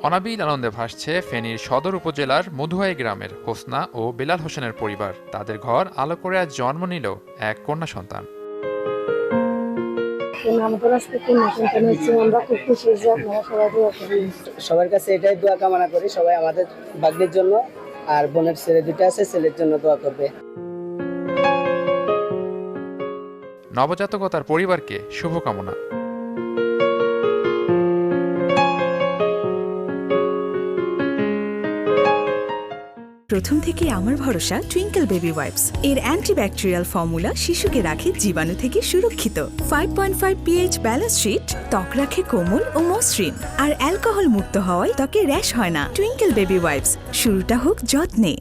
অনাবিল আনন্দে ভাসছে ফেনীর সদর উপজেলার মধুয়াই গ্রামের হোসনা ও বেলাল হোসেনের পরিবার। তাদের ঘর আলো করে আজ জন্ম নিল এক কন্যা সন্তান। সবার কাছে এটাই দোয়া কামনা করি, সবাই আমাদের ভাগ্যের জন্য আর বোনের ছেলে দুটো আছে, ছেলের জন্য দোয়া করবে। নবজাতক ও তার পরিবারকে শুভকামনা। প্রথম থেকে আমার ভরসা টুইঙ্কেল বেবি ওয়াইপস। এর অ্যান্টিব্যাকটেরিয়াল ফর্মুলা শিশুকে রাখে জীবাণু থেকে সুরক্ষিত। 5.5 pH ব্যালেন্স শিট ত্বক রাখে কোমল ও মসৃণ, আর অ্যালকোহল মুক্ত হওয়ায় ত্বকে র্যাশ হয় না। টুইঙ্কেল বেবি ওয়াইপস, শুরুটা হোক যত্নে।